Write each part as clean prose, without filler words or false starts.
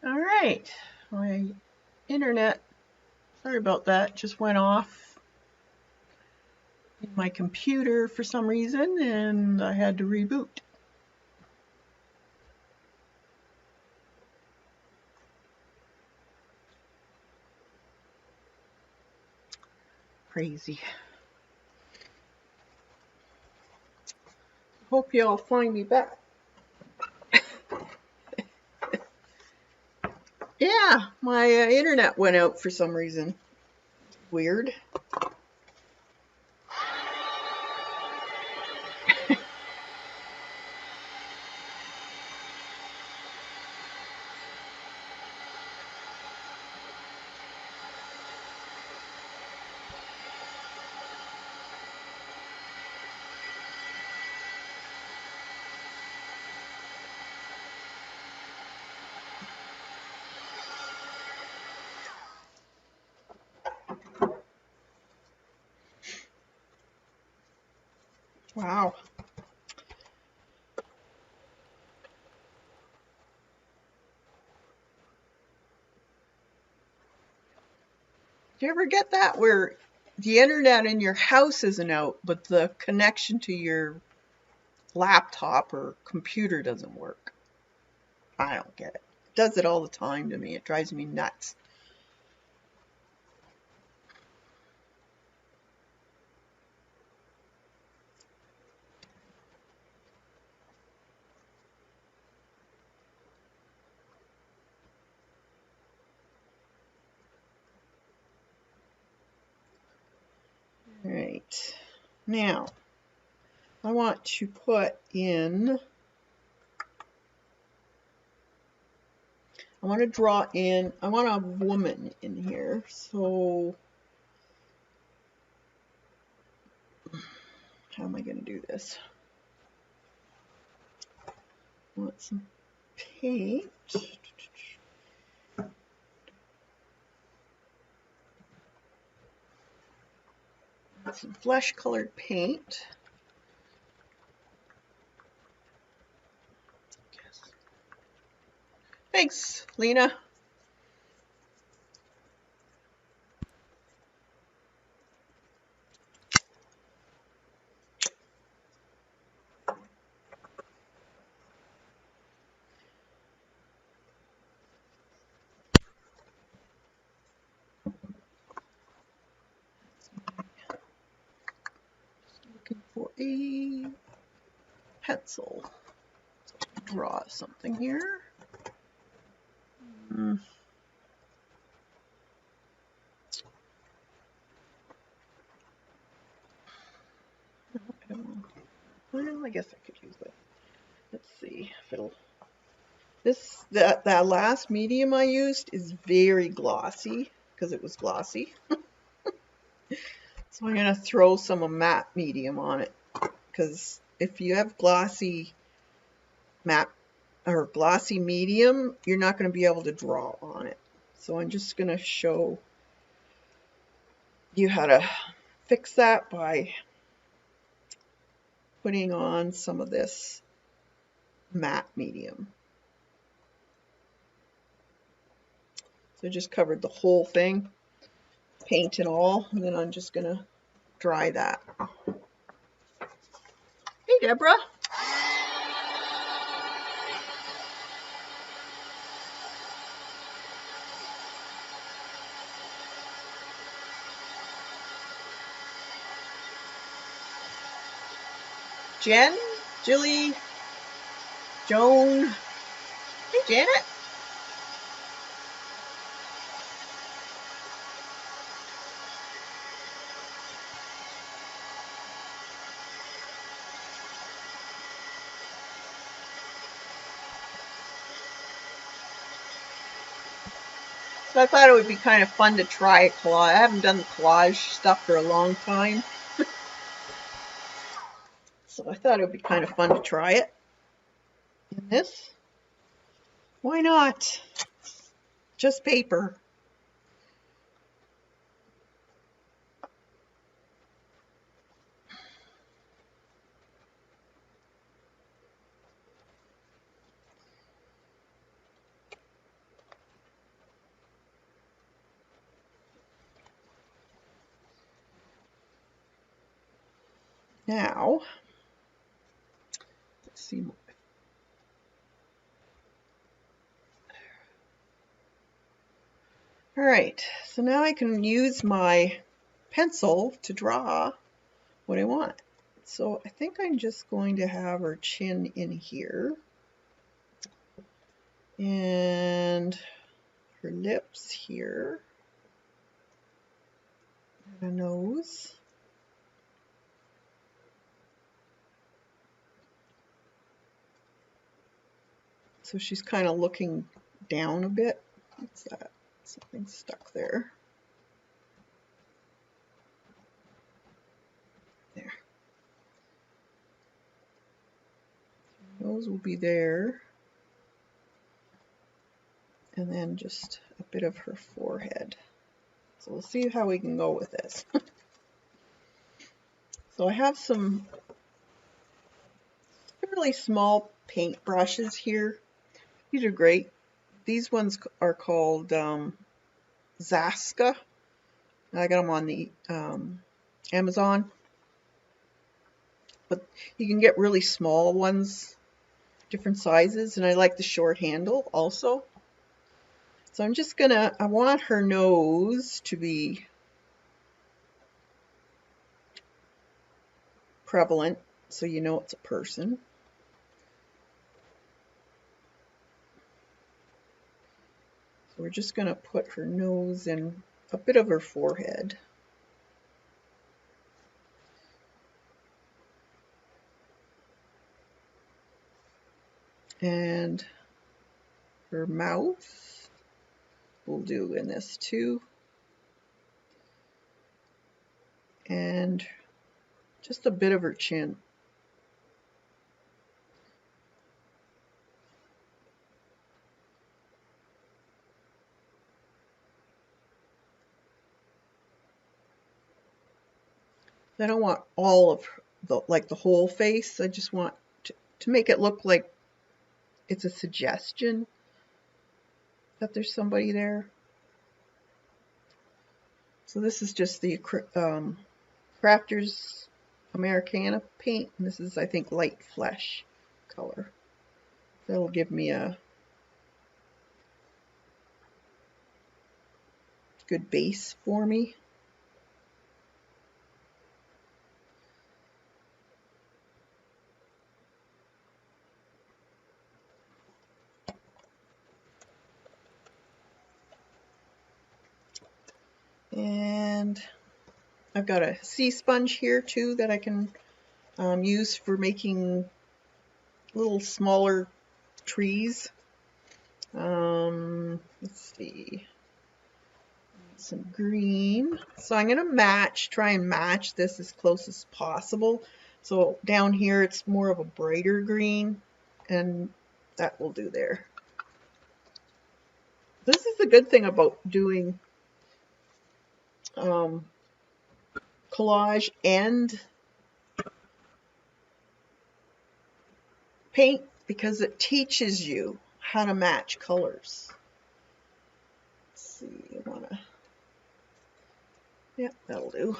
All right, my internet, sorry about that, just went off in my computer for some reason and I had to reboot. Crazy. Hope you all find me back. Yeah, my internet went out for some reason. Weird. Wow. Do you ever get that where the internet in your house isn't out, but the connection to your laptop or computer doesn't work? I don't get it. It does it all the time to me. It drives me nuts. All right. Now, I want to put in, I want to draw in, I want a woman in here. So, how am I going to do this? I want some paint. Some flesh colored paint. Thanks, Lena. Looking for a pencil. Draw something here. Well, I guess I could use it. Let's see if it'll. That last medium I used is very glossy because it was glossy. So I'm gonna throw some matte medium on it because if you have glossy matte or glossy medium, you're not going to be able to draw on it. So I'm just going to show you how to fix that by putting on some of this matte medium. So I just covered the whole thing, paint and all, and then I'm just going to dry that. Hey, Deborah. Jen, Jilly, Joan. Hey, Janet. So I thought it would be kind of fun to try a collage. I haven't done the collage stuff for a long time. So I thought it would be kind of fun to try it in this. Why not? Just paper. Now, let's see. All right, so now I can use my pencil to draw what I want. So I think I'm just going to have her chin in here and her lips here, and a nose. So she's kind of looking down a bit. What's that? Something stuck there. There. Nose will be there. And then just a bit of her forehead. So we'll see how we can go with this. So I have some fairly small paint brushes here. These are great. These ones are called Zaska. I got them on the Amazon. But you can get really small ones, different sizes, and I like the short handle also. So I'm just gonna, I want her nose to be prevalent so you know it's a person. So we're just gonna put her nose in a bit of her forehead. And her mouth we'll do in this too. And just a bit of her chin. I don't want all of the whole face. I just want to make it look like it's a suggestion that there's somebody there. So this is just the Crafters Americana paint, and this is, I think, light flesh color. That'll give me a good base for me. And I've got a sea sponge here too that I can use for making little smaller trees. Let's see, some green. So I'm going to try and match this as close as possible. So down here it's more of a brighter green, and that will do there. This is the good thing about doing collage and paint, because it teaches you how to match colors. Let's see, I want to, yeah, that'll do.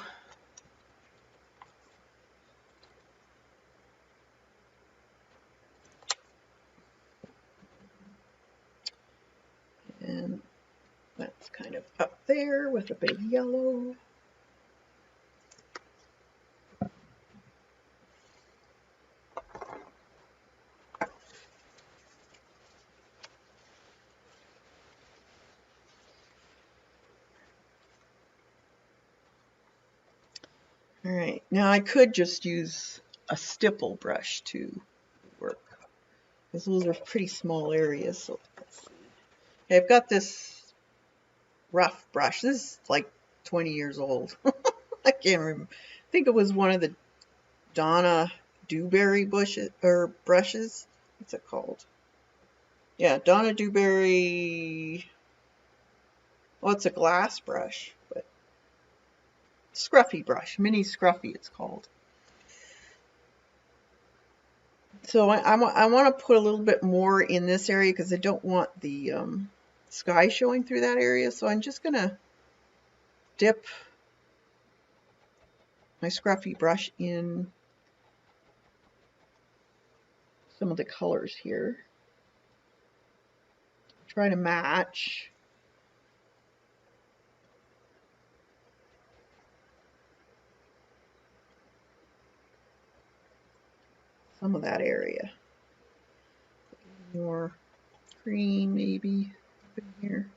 And that's kind of up there with a big yellow. All right, now I could just use a stipple brush to work, because those are pretty small areas. So let's see. Okay, I've got this rough brush. This is like 20 years old. I can't remember. I think it was one of the Donna Dewberry brushes. What's it called? Yeah, Donna Dewberry. Well, it's a glass brush, but scruffy brush, mini scruffy it's called. So I want to put a little bit more in this area because I don't want the sky showing through that area. So I'm just going to dip my scruffy brush in some of the colors here. Try to match. Some of that area. More green maybe in here.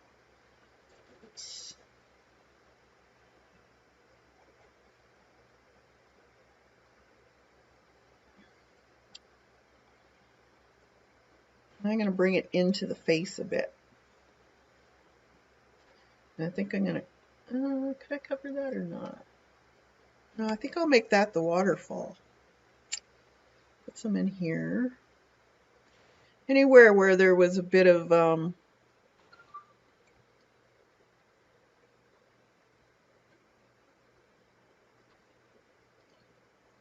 Oops. I'm going to bring it into the face a bit. And I think I'm going to, could I cover that or not? No, I think I'll make that the waterfall. Put some in here. Anywhere where there was a bit of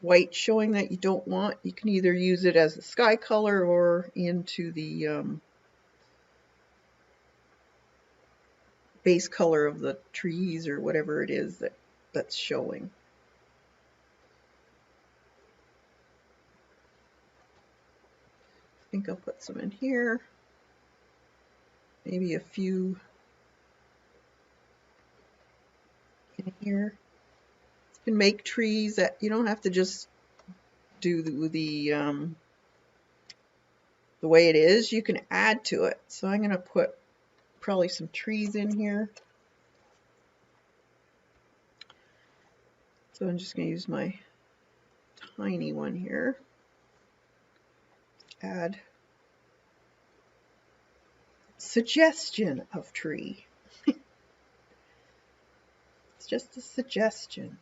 white showing that you don't want, you can either use it as a sky color or into the base color of the trees or whatever it is that's showing. I think I'll put some in here. Maybe a few in here. You can make trees that you don't have to just do the way it is. You can add to it. So I'm going to put probably some trees in here. So I'm just going to use my tiny one here. Add suggestion of tree. It's just a suggestion.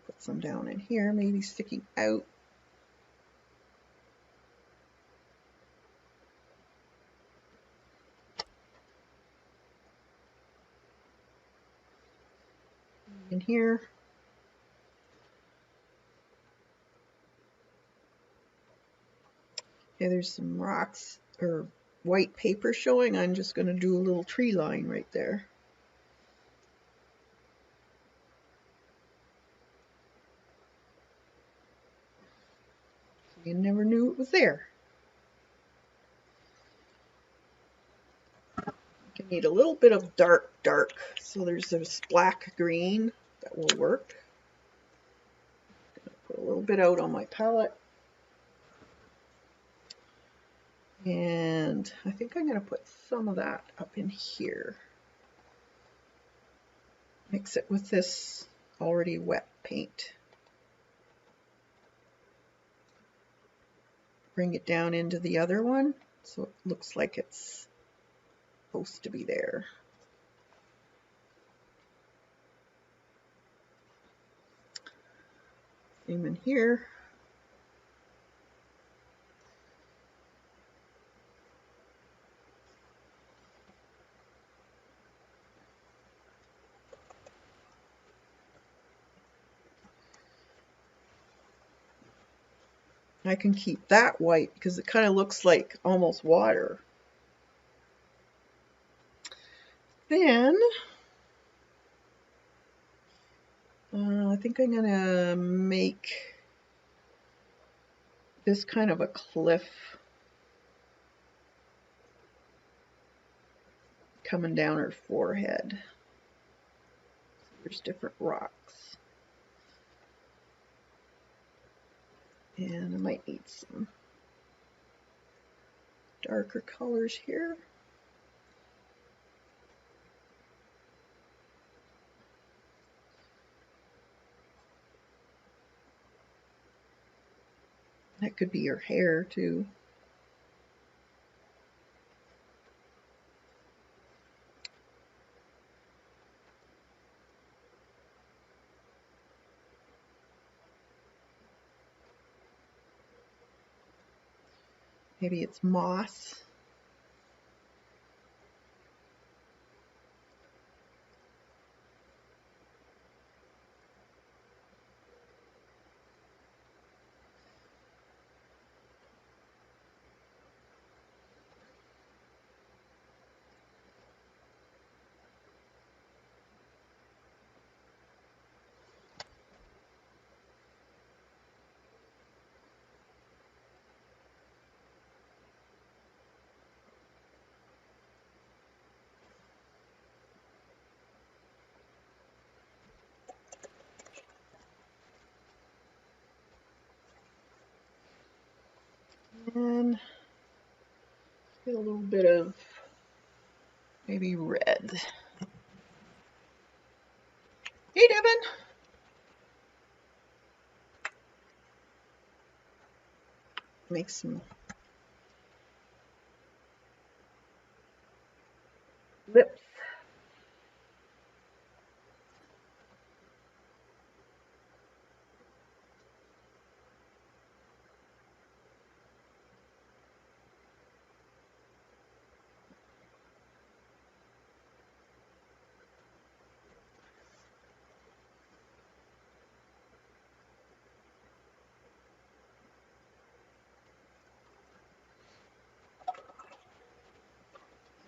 Put some down in here, maybe sticking out. In here. Okay, there's some rocks or white paper showing. I'm just going to do a little tree line right there. You never knew it was there. You need a little bit of dark, so there's this black green that will work. Put a little bit out on my palette. And I think I'm going to put some of that up in here. Mix it with this already wet paint. Bring it down into the other one so it looks like it's supposed to be there. Same in here. I can keep that white because it kind of looks like almost water. Then I think I'm gonna make this kind of a cliff coming down her forehead. There's different rocks. And I might need some darker colors here. That could be your hair too. Maybe it's moss. then get a little bit of maybe red. Hey, Devin. Make some lips.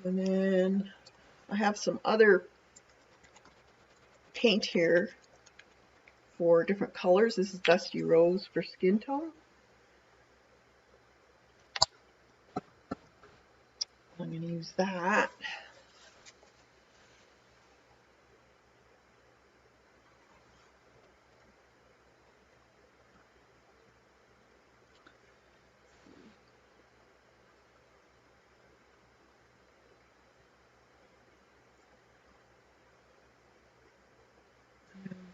And then I have some other paint here for different colors. This is Dusty Rose for skin tone. I'm going to use that.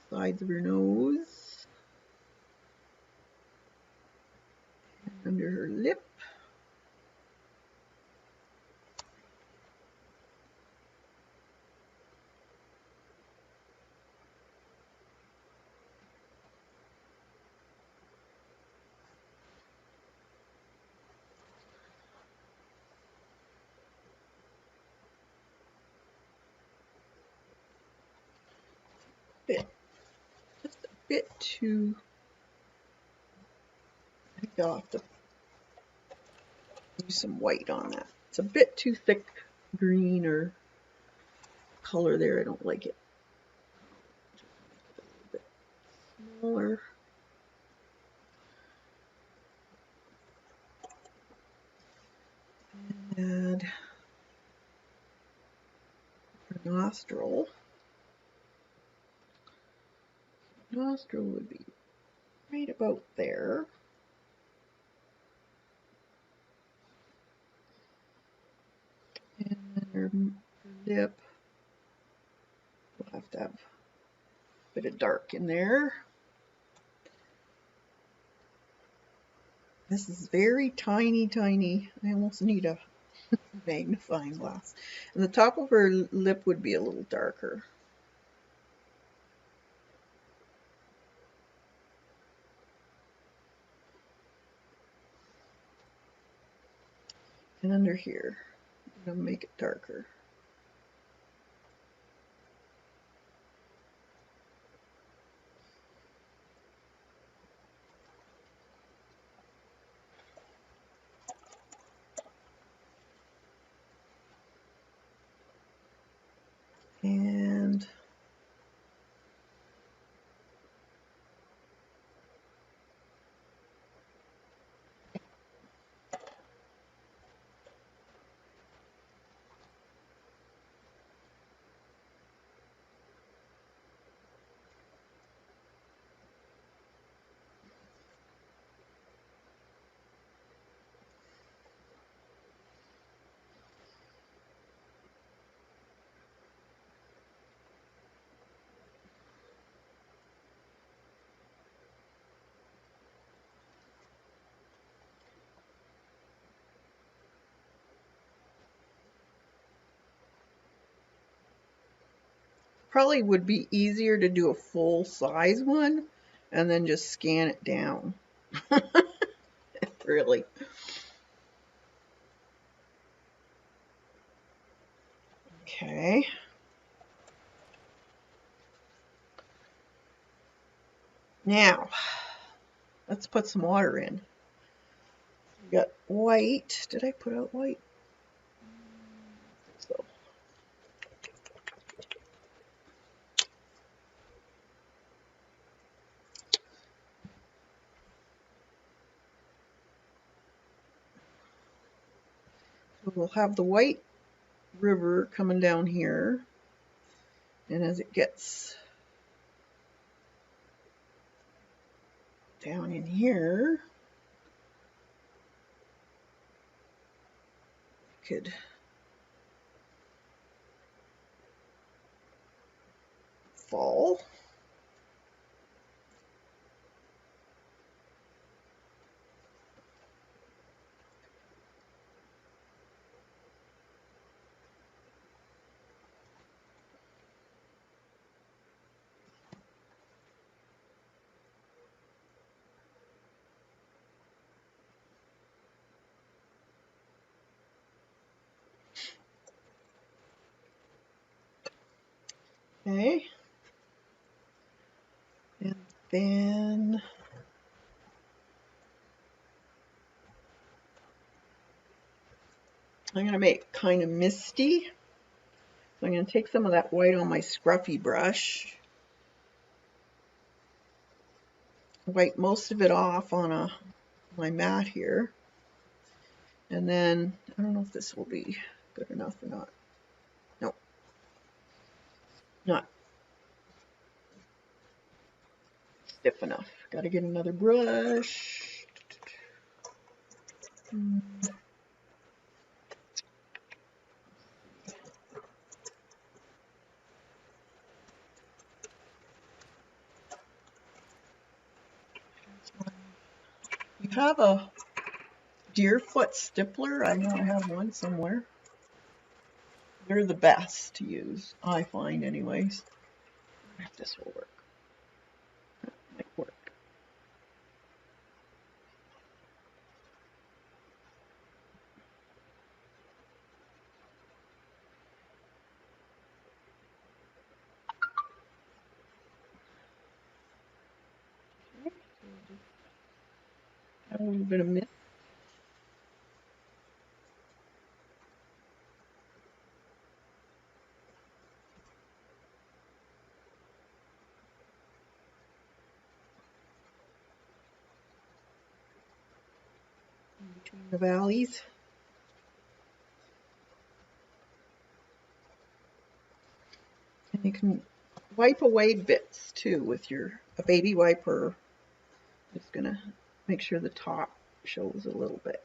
Sides of her nose. And under her lip. Just a bit too, I think I'll have to use some white on that. It's a bit too thick green or color there. I don't like it. A bit smaller. And add her nostril. Nostril would be right about there. And then her lip, we'll have to have a bit of dark in there. This is very tiny, tiny. I almost need a magnifying glass. And the top of her lip would be a little darker. And under here, I'm going to make it darker. And probably would be easier to do a full size one and then just scan it down. Really. Okay. Now, let's put some water in. We got white. Did I put out white? So. We'll have the white river coming down here. And as it gets down in here, could fall. Okay. And then I'm going to make it kind of misty. So I'm going to take some of that white on my scruffy brush, wipe most of it off on my mat here, and then I don't know if this will be good enough or not. Nope, not stiff enough. Got to get another brush. You have a Deerfoot stippler? I know I have one somewhere. They're the best to use, I find anyways. I wonder if this will work. That might work. Add a little bit of mist. Between the valleys. And you can wipe away bits too with a baby wiper. Just gonna make sure the top shows a little bit.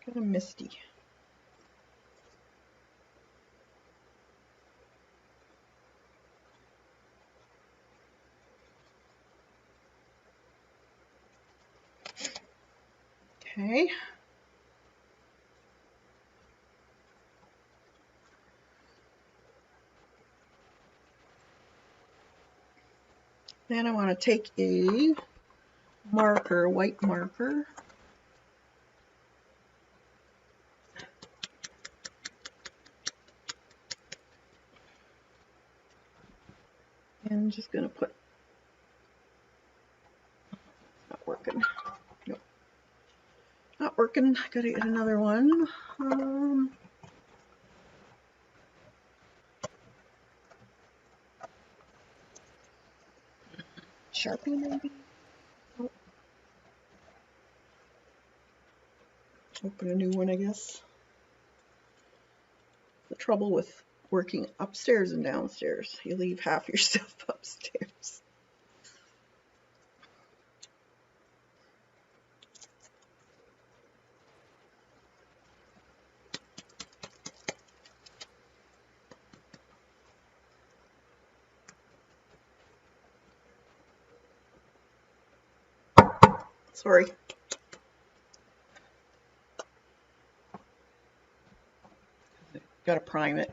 Kind of misty. Okay. Then I want to take a marker, white marker. And I'm just going to put, not working. Nope. Not working. Gotta get another one. Sharpie maybe? Oh. Open a new one, I guess. The trouble with working upstairs and downstairs, you leave half your stuff upstairs. Sorry. Gotta prime it.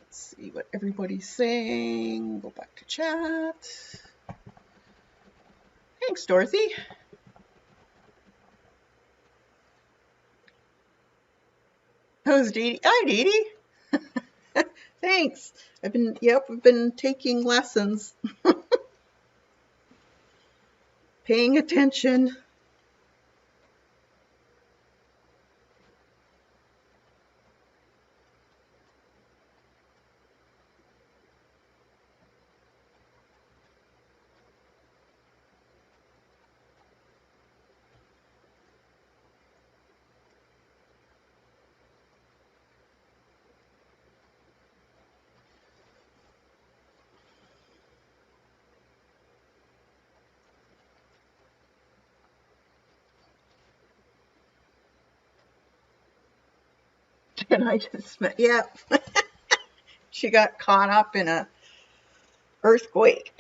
Let's see what everybody's saying. Go back to chat. Thanks, Dorothy. How's Dee Dee? Hi, Dee Dee. Thanks. I've been taking lessons, paying attention. And I just met, yeah, she got caught up in a earthquake.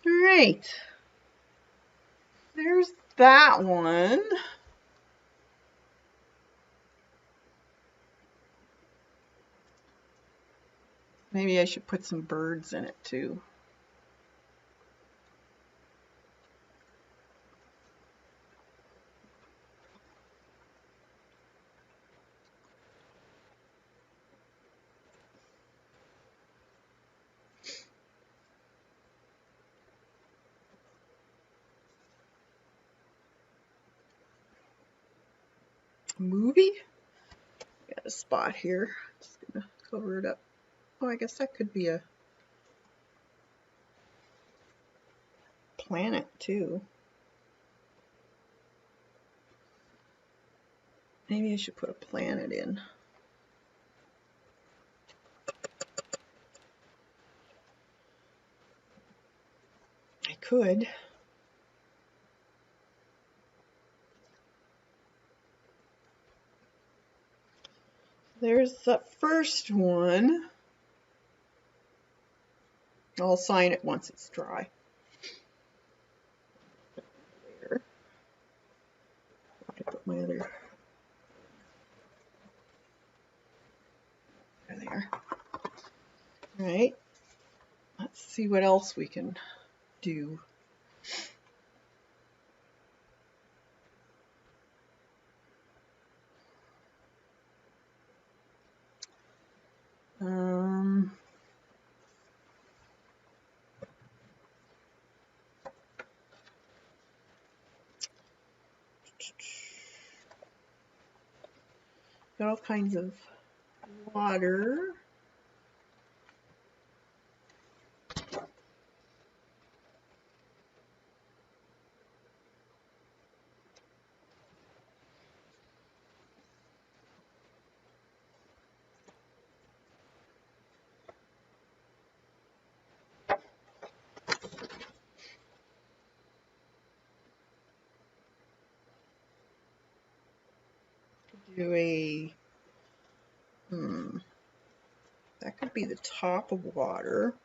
All right, there's that one. Maybe I should put some birds in it too. Movie? Got a spot here. Just gonna cover it up. Oh, I guess that could be a planet too. Maybe I should put a planet in. I could. There's the first one. I'll sign it once it's dry. There. I put my other. There. All right. Let's see what else we can do. Got all kinds of water. Do a, that could be the top of water.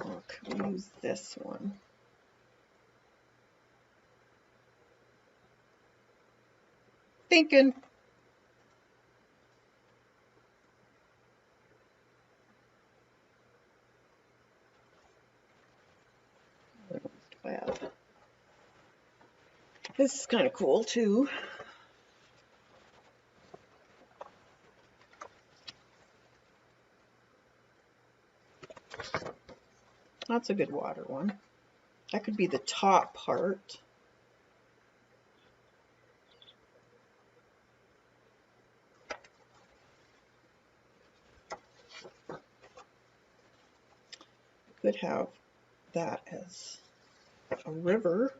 Or could we use this one? Thinking. What else do I have? This is kind of cool too. That's a good water one. That could be the top part. Could have that as a river.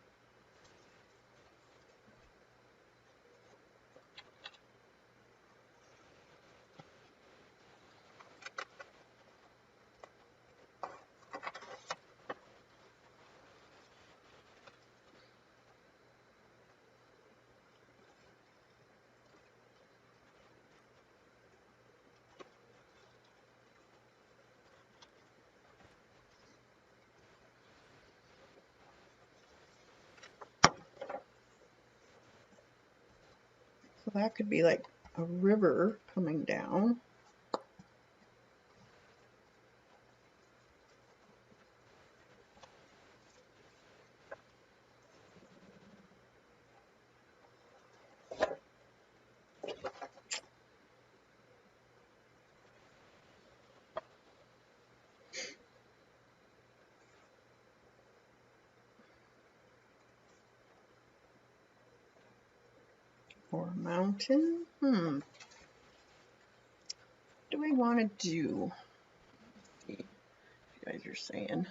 So that could be like a river coming down. or mountain. What do I want to do? Let's see what you guys are saying.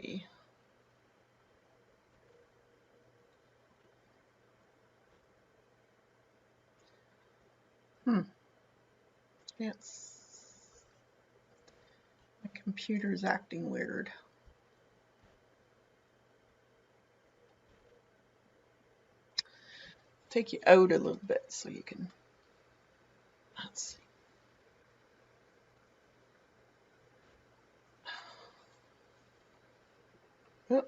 See. Yes. My computer's acting weird. Take you out a little bit so you can, let's see. Oh,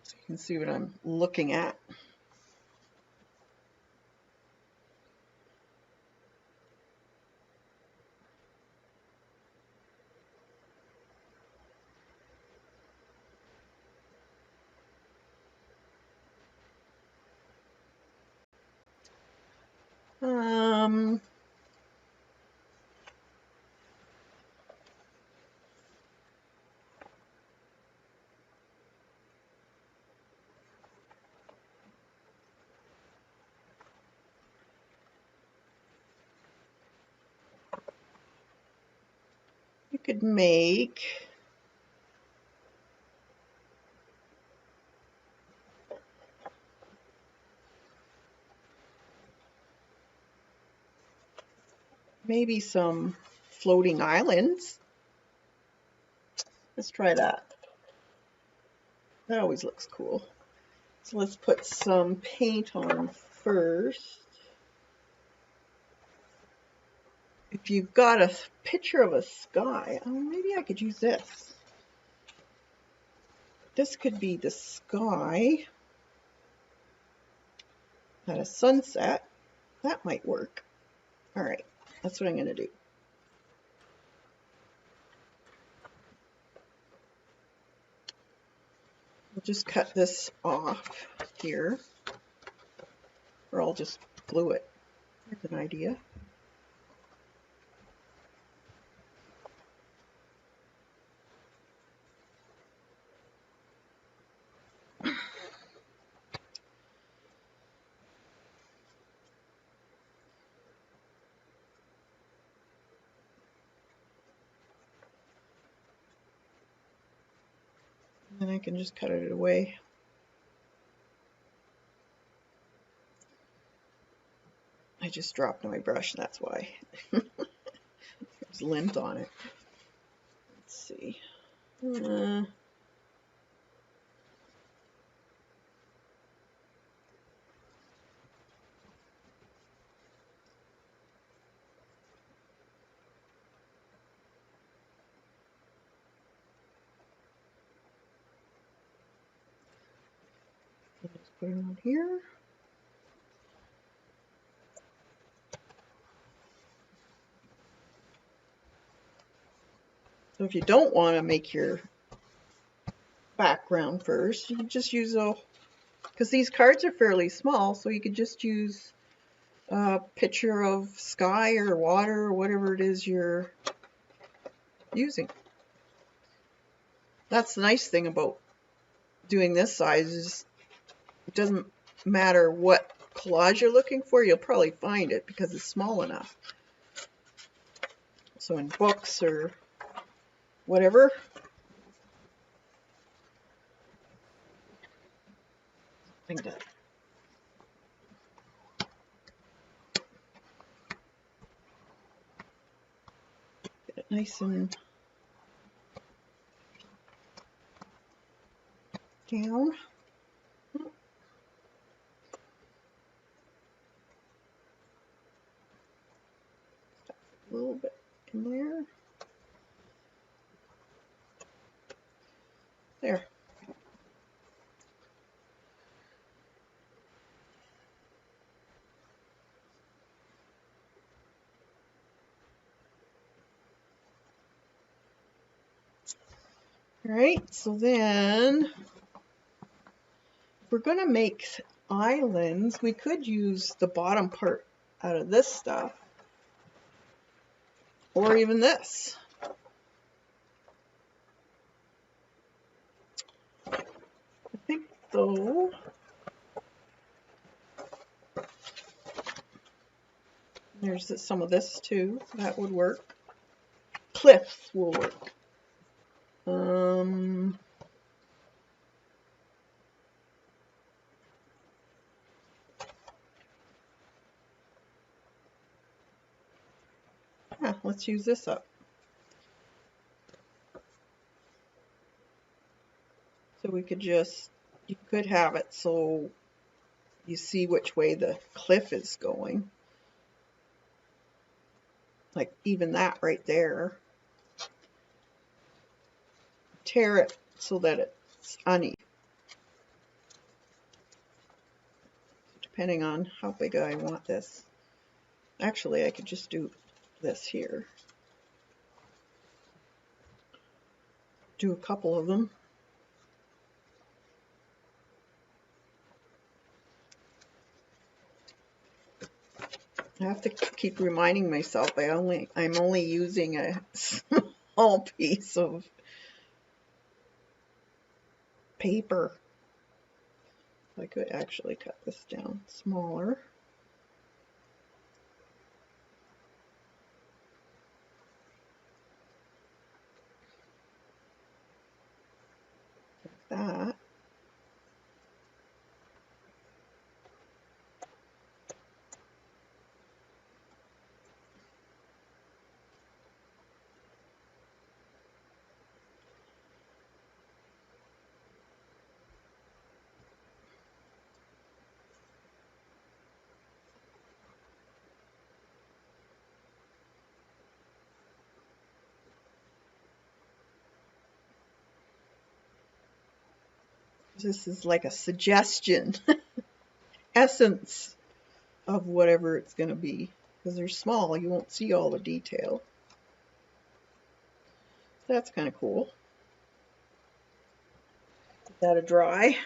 so you can see what I'm looking at. You could make maybe some floating islands. Let's try that. That always looks cool. So let's put some paint on first. If you've got a picture of a sky, maybe I could use this. This could be the sky at a sunset. That might work. All right, that's what I'm going to do. We'll just cut this off here, or I'll just glue it. Here's an idea. And then I can just cut it away. I just dropped my brush, that's why. There's lint on it. Let's see. Let's put it on here. So if you don't want to make your background first, you can just use because these cards are fairly small, so you could just use a picture of sky or water or whatever it is you're using. That's the nice thing about doing this size is it doesn't matter what collage you're looking for, you'll probably find it because it's small enough. So in books or whatever, I think that get it nice and down. a little bit in there. There. All right, so then if we're going to make islands, we could use the bottom part out of this stuff, or even this. I think though, there's some of this too, so that would work. Cliffs will work. Yeah, let's use this up. So we could just, you could have it so you see which way the cliff is going. Like even that right there. Tear it so that it's uneven. Depending on how big I want this. Actually, I could just do this here. Do a couple of them. I have to keep reminding myself I'm only using a small piece of paper. I could actually cut this down smaller. Like that. This is like a suggestion, essence of whatever it's going to be. Because they're small, you won't see all the detail. That's kind of cool. Let that dry.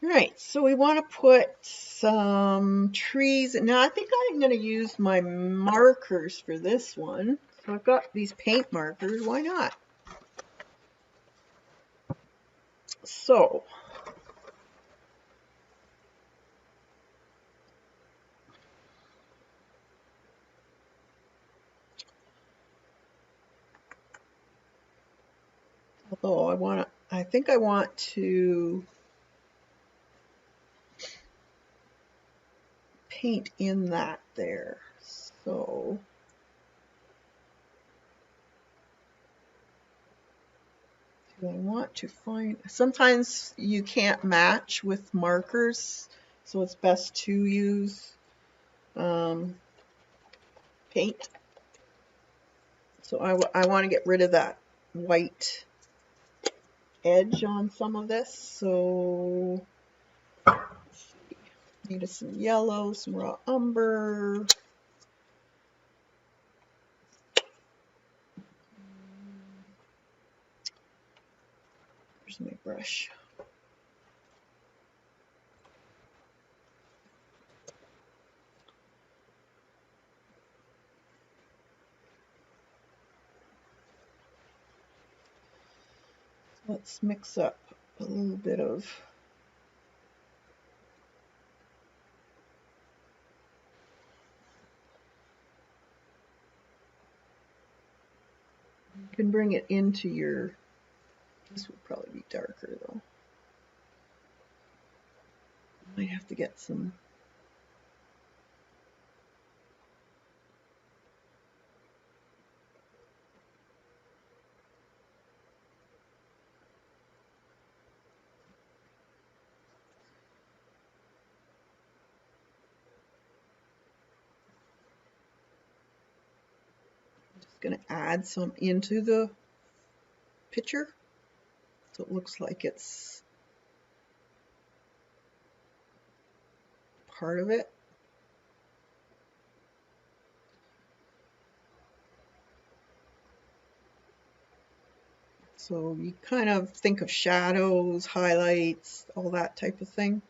Alright, so we want to put some trees. Now I think I'm going to use my markers for this one. So I've got these paint markers, why not? So, although I think I want to paint in that there. So do I want to find, sometimes you can't match with markers, so it's best to use paint. So I want to get rid of that white edge on some of this. So let's see. Needed some yellow, some raw umber. Here's my brush. Let's mix up a little bit of you can bring it into your, this would probably be darker though. Might have to get some going to add some into the picture so it looks like it's part of it. So you kind of think of shadows, highlights, all that type of thing.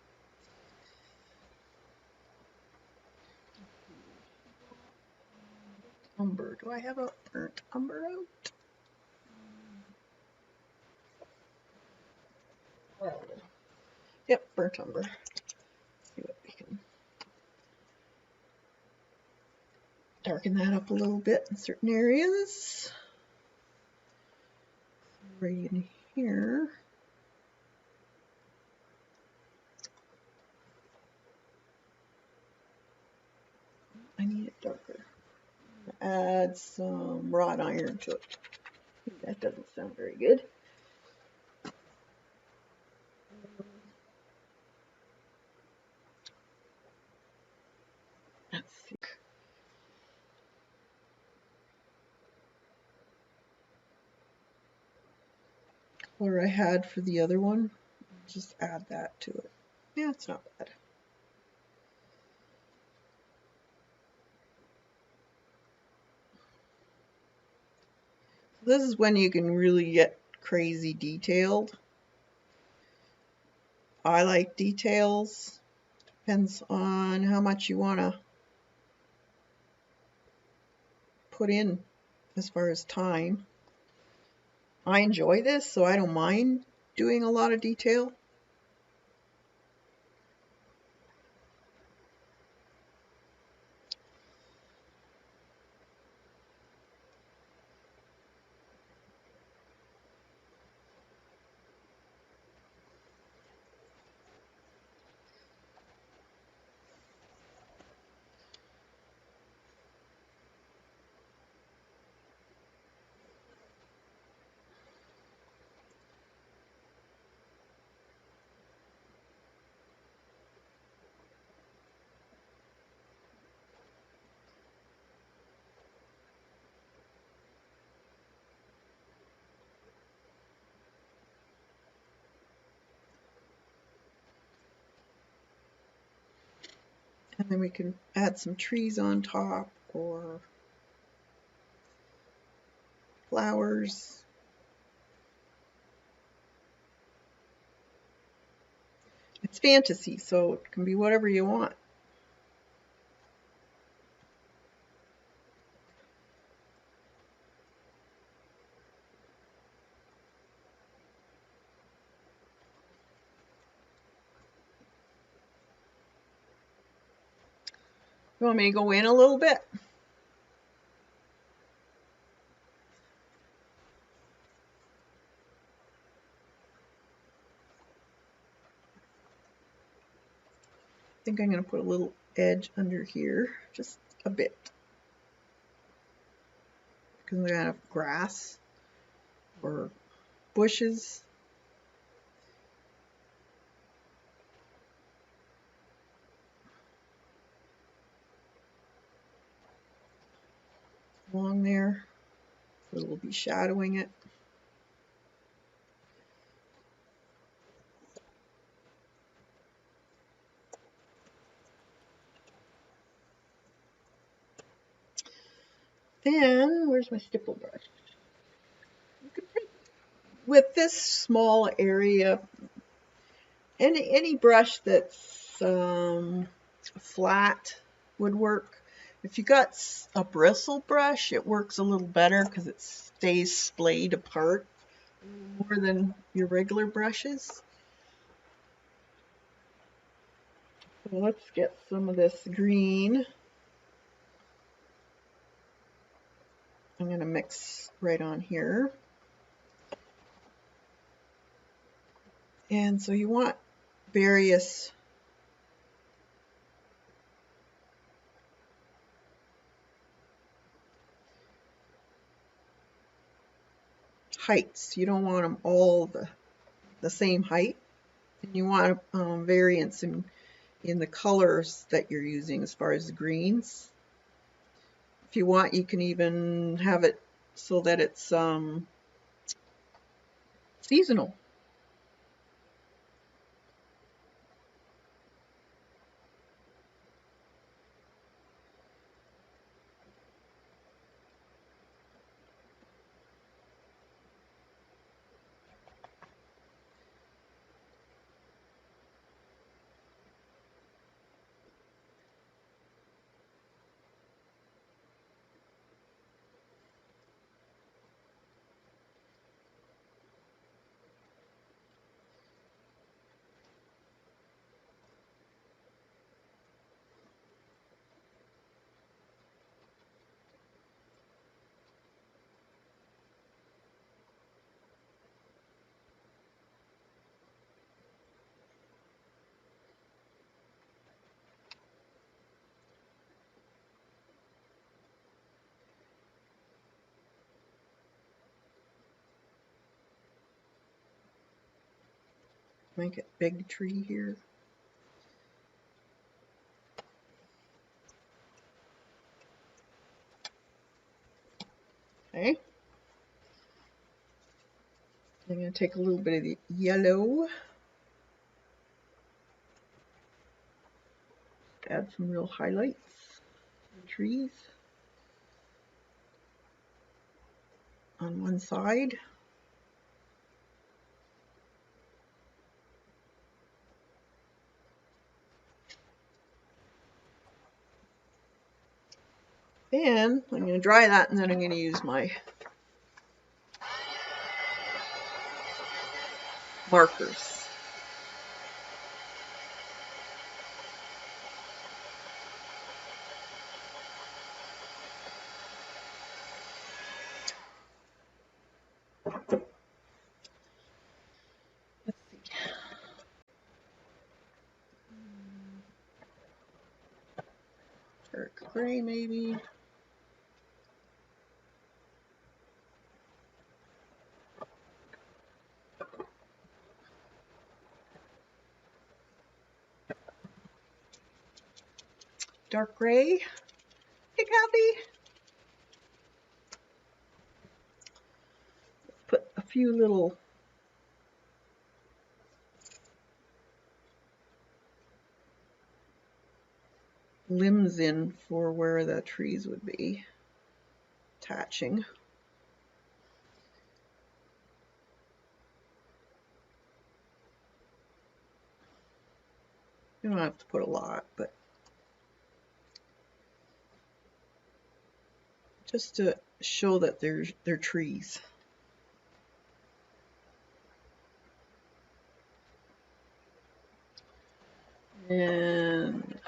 Umber. Do I have a burnt umber out? Well, yep, burnt umber. See what we can darken that up a little bit in certain areas. Right in here. I need it darker. Add some wrought iron to it. That doesn't sound very good. Let's see. What I had for the other one, just add that to it. Yeah, it's not bad. This is when you can really get crazy detailed. I like details. Depends on how much you want to put in as far as time. I enjoy this, so I don't mind doing a lot of detail. And then we can add some trees on top or flowers. It's fantasy, so it can be whatever you want. You want me to go in a little bit? I think I'm going to put a little edge under here, just a bit. Because we're going to have grass or bushes. Along there, so it'll be shadowing it. Then, where's my stipple brush? With this small area, any brush that's flat would work. If you got a bristle brush, it works a little better because it stays splayed apart. more than your regular brushes. So let's get some of this green. I'm going to mix right on here. And so you want various heights. You don't want them all the same height. And you want variance in the colors that you're using as far as the greens. If you want, you can even have it so that it's seasonal. Make it big tree here. Okay. I'm going to take a little bit of the yellow. Add some real highlights to the trees on one side. Then I'm going to dry that, and then I'm going to use my markers. Let's see. Dark gray maybe. Dark gray. Hey, Kathy. Put a few little limbs in for where the trees would be attaching. You don't have to put a lot, but just to show that they're trees. And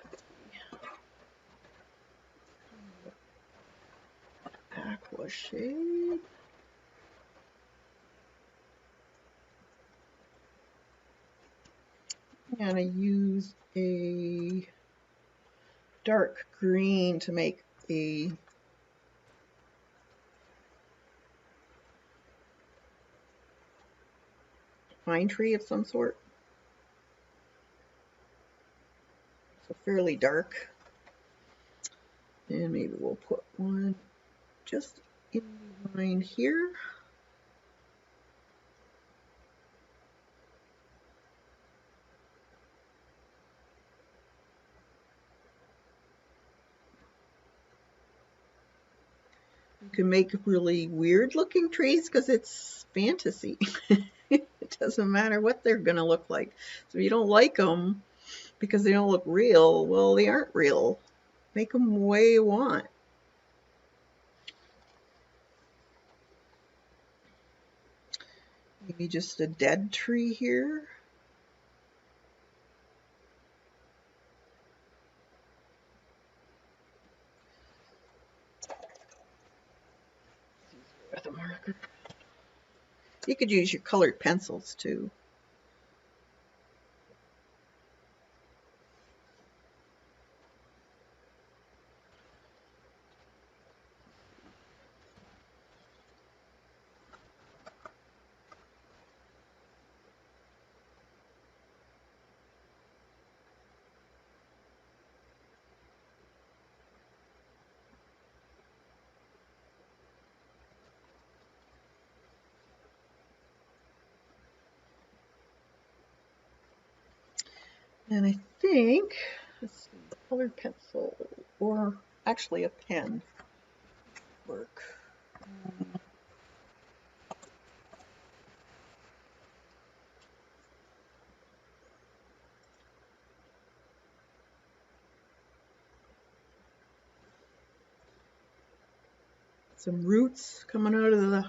aqua shade. I'm gonna use a dark green to make a pine tree of some sort. So fairly dark. And maybe we'll put one just in behind here. You can make really weird looking trees because it's fantasy. It doesn't matter what they're going to look like. So if you don't like them because they don't look real, well, they aren't real. Make them the way you want. Maybe just a dead tree here. With a marker. You could use your colored pencils too. And I think, let's see, colored pencil, or actually a pen work. Some roots coming out of the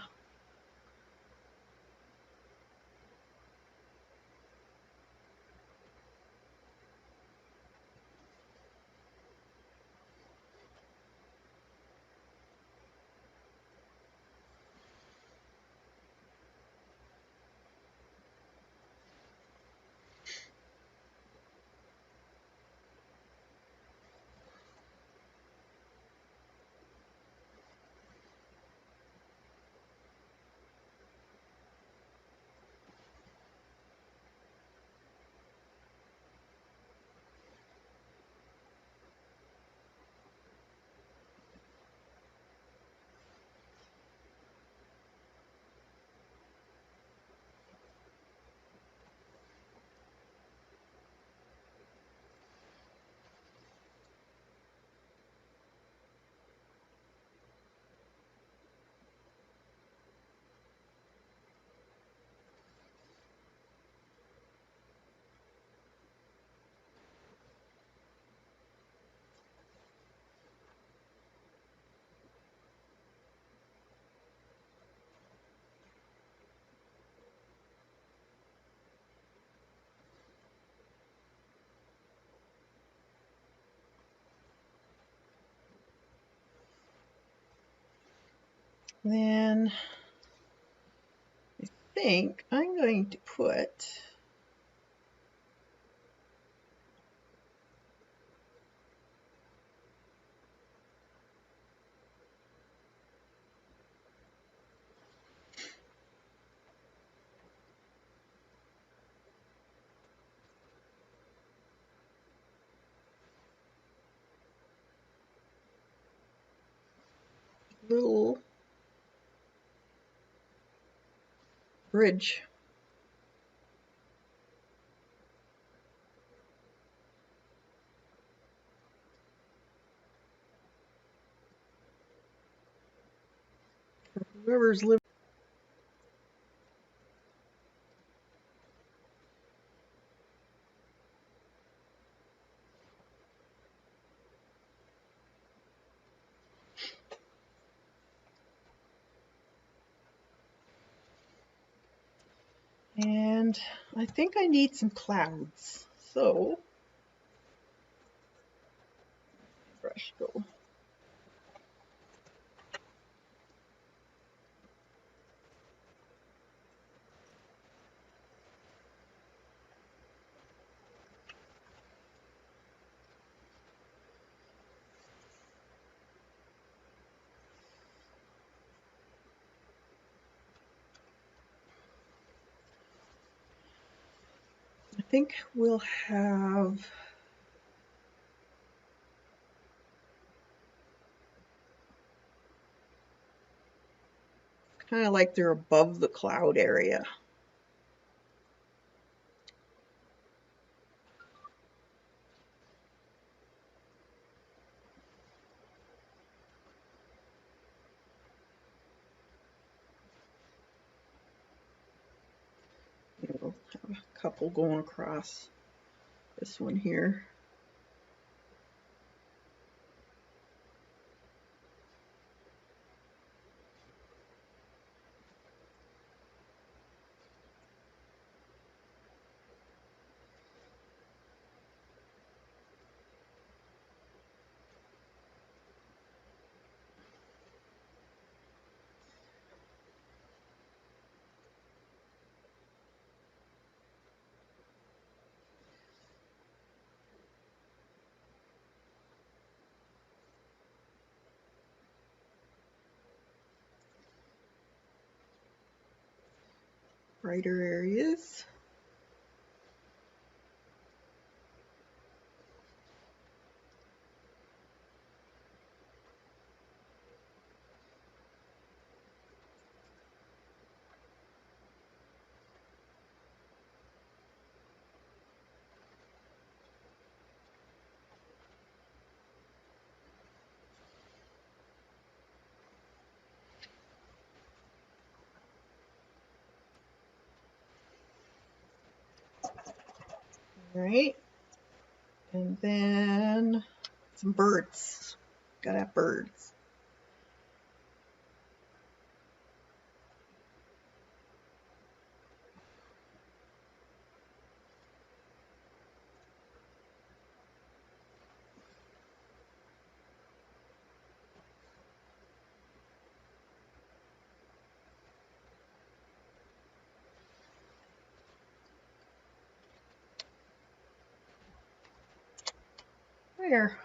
then I think I'm going to put a little bridge. Whoever's living. And I think I need some clouds. So, brush go. I think we'll have kind of like they're above the cloud area. We'll have a couple going across this one here. brighter areas. All right, and then some birds. Gotta have birds. There.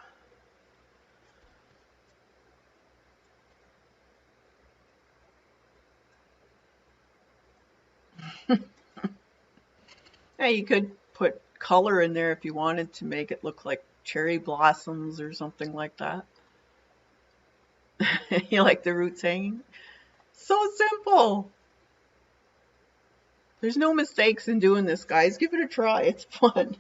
Yeah, you could put color in there if you wanted to make it look like cherry blossoms or something like that. You like the roots hanging? So simple. There's no mistakes in doing this, guys. Give it a try. It's fun.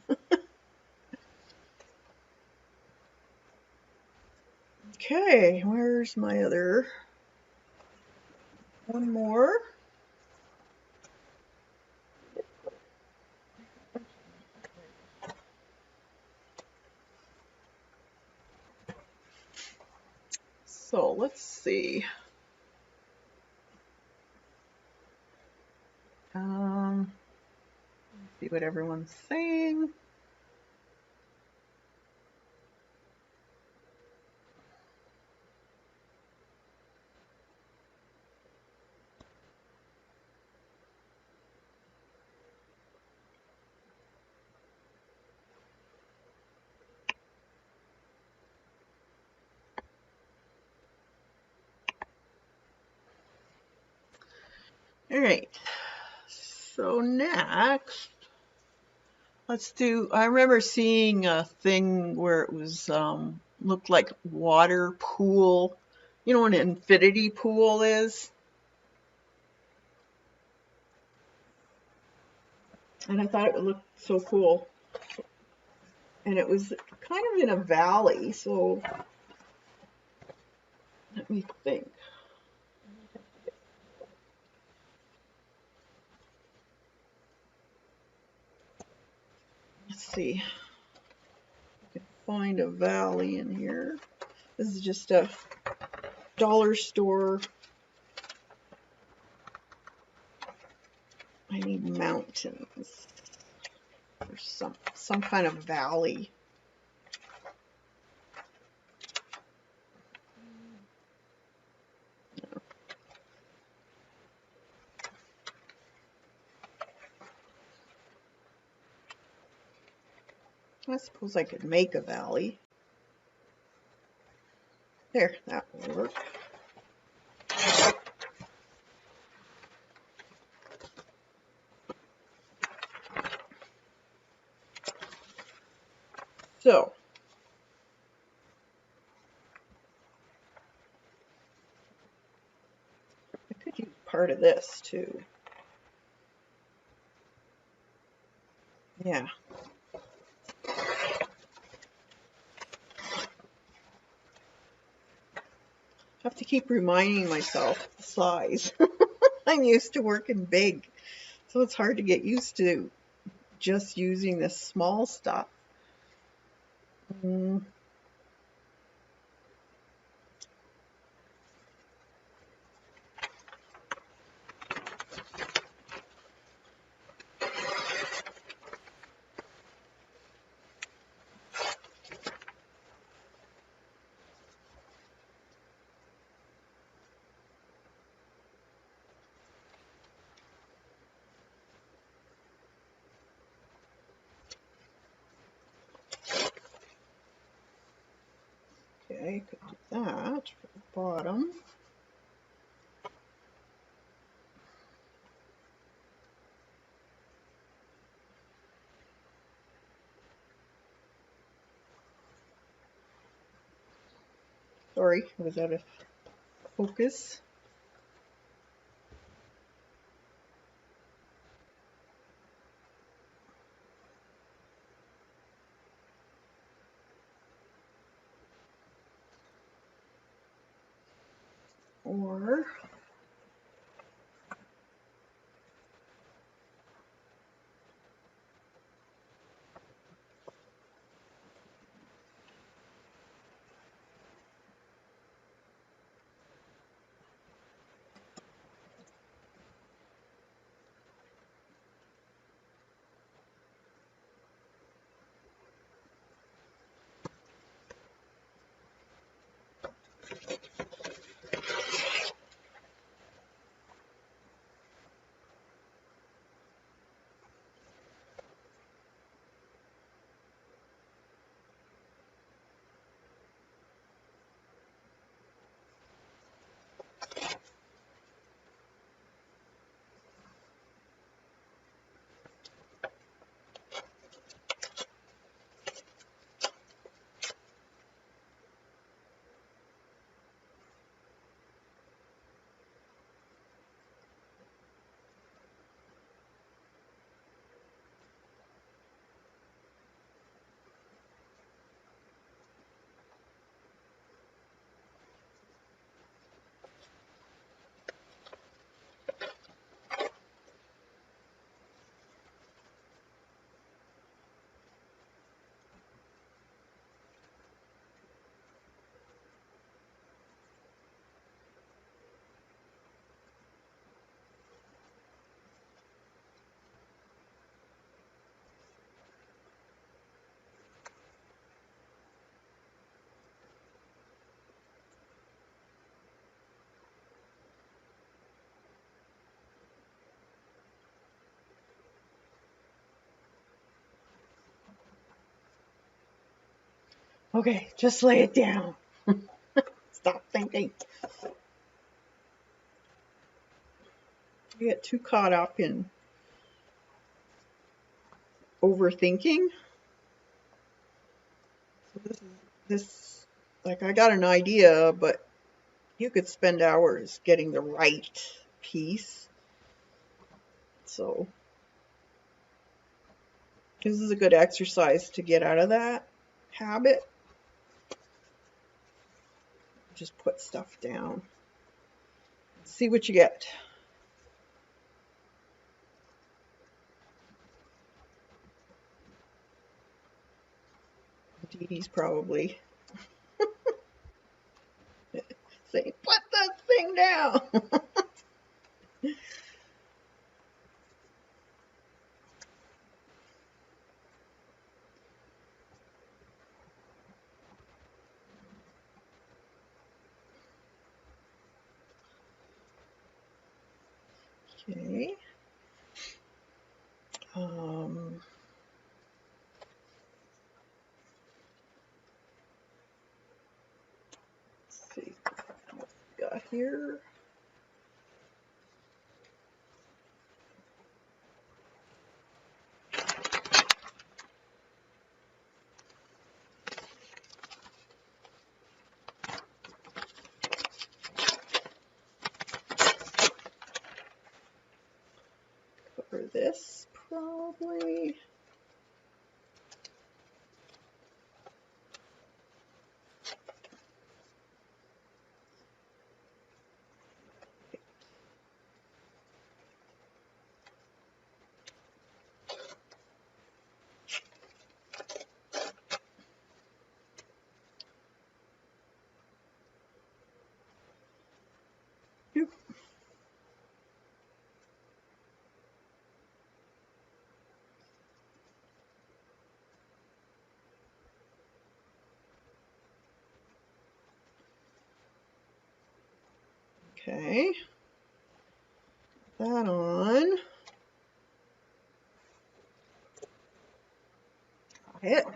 Okay, where's my other? One more. So let's see. See what everyone's saying. All right. So next, let's do. I remember seeing a thing where it was looked like water pool. You know what an infinity pool is? And I thought it looked so cool. And it was kind of in a valley, so let me think. Let's see. I can find a valley in here. This is just a dollar store. I need mountains. There's some kind of valley. I suppose I could make a valley. There, that will work. So, I could use part of this too. Yeah. I have to keep reminding myself the size. I'm used to working big, so it's hard to get used to just using this small stuff. Mm. Okay, could do that for the bottom. Sorry, I was out of focus. Or okay, just lay it down. Stop thinking. You get too caught up in overthinking. So this, like, I got an idea, but you could spend hours getting the right piece. So this is a good exercise to get out of that habit. Just put stuff down. See what you get. Dee Dee's probably saying, put that thing down. Okay. Let's see what we got here. Cover this probably. Okay. That on. Try it.